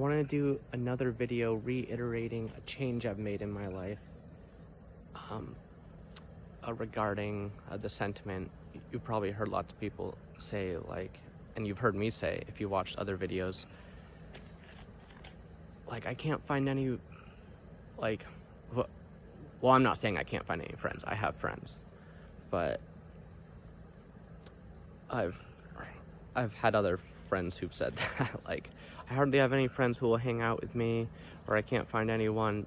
I want to do another video reiterating a change I've made in my life regarding the sentiment. You've probably heard lots of people say, like, and you've heard me say if you watched other videos, like, I can't find any, like, well, I'm not saying I can't find any friends. I have friends, but I've had other friends who've said that, like, I hardly have any friends who will hang out with me, or I can't find anyone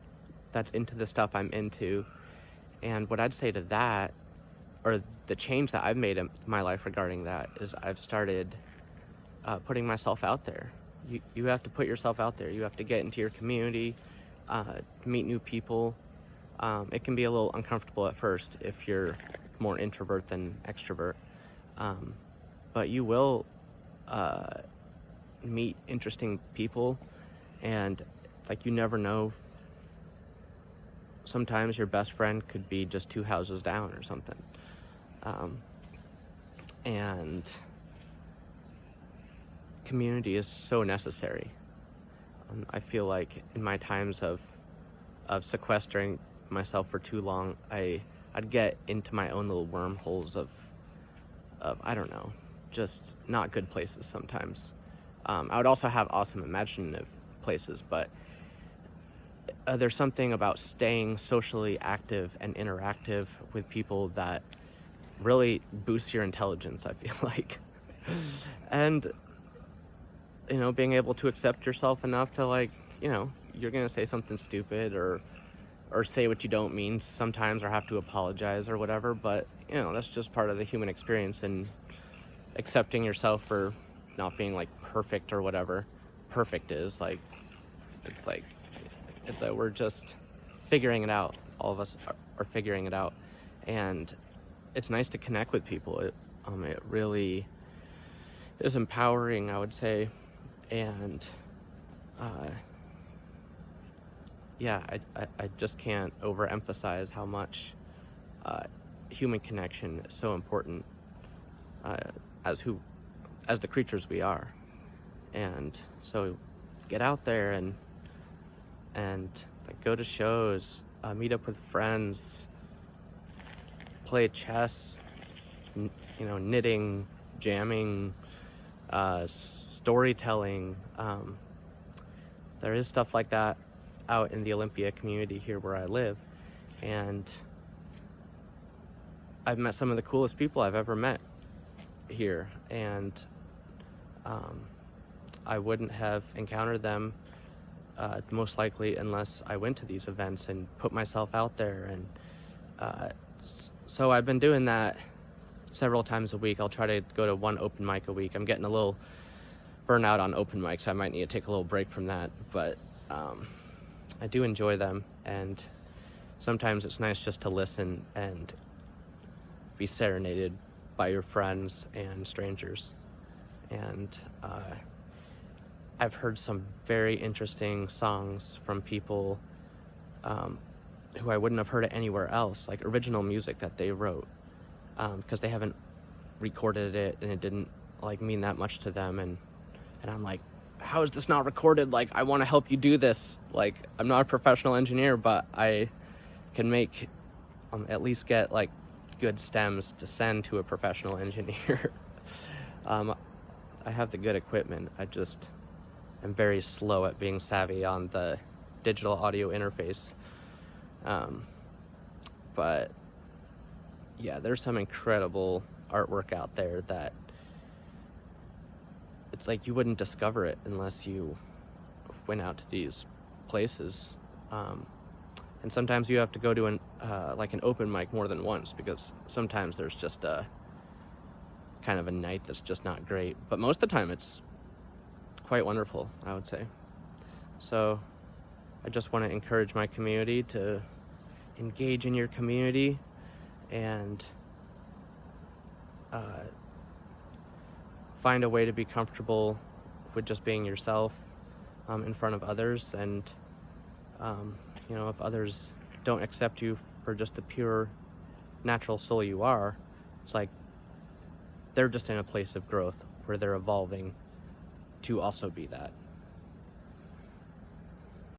that's into the stuff I'm into. And what I'd say to that, or the change that I've made in my life regarding that, is I've started putting myself out there. You have to put yourself out there. You have to get into your community, meet new people. It can be a little uncomfortable at first if you're more introvert than extrovert, but you will meet interesting people, and like, you never know. Sometimes your best friend could be just 2 houses down or something. And community is so necessary. I feel like in my times of sequestering myself for too long, I'd get into my own little wormholes of I don't know, just not good places sometimes. I would also have awesome imaginative places, but there's something about staying socially active and interactive with people that really boosts your intelligence, I feel like. And, being able to accept yourself enough to, like, you're gonna say something stupid or say what you don't mean sometimes, or have to apologize or whatever, but, that's just part of the human experience, and accepting yourself for not being, like, perfect or whatever perfect is. Like, it's that we're just figuring it out. All of us are figuring it out, and it's nice to connect with people. It really is empowering, I would say, and I just can't overemphasize how much human connection is so important as the creatures we are. And so get out there and like, go to shows, meet up with friends, play chess, knitting, jamming, storytelling. There is stuff like that out in the Olympia community here where I live, and I've met some of the coolest people I've ever met here, and I wouldn't have encountered them most likely unless I went to these events and put myself out there. And so I've been doing that several times a week. I'll try to go to one open mic a week. I'm getting a little burnout on open mics. I might need to take a little break from that, but I do enjoy them, and sometimes it's nice just to listen and be serenaded by your friends and strangers. And I've heard some very interesting songs from people who I wouldn't have heard it anywhere else, like original music that they wrote, because they haven't recorded it and it didn't, like, mean that much to them. And I'm like, how is this not recorded? Like, I want to help you do this. Like, I'm not a professional engineer, but I can make at least get, like, good stems to send to a professional engineer. I have the good equipment. I just am very slow at being savvy on the digital audio interface. But yeah, there's some incredible artwork out there that it's like you wouldn't discover it unless you went out to these places. And sometimes you have to go to an open mic more than once, because sometimes there's just a kind of a night that's just not great. But most of the time it's quite wonderful, I would say. So I just want to encourage my community to engage in your community and find a way to be comfortable with just being yourself in front of others. And if others don't accept you for just the pure natural soul you are, it's like they're just in a place of growth where they're evolving to also be that.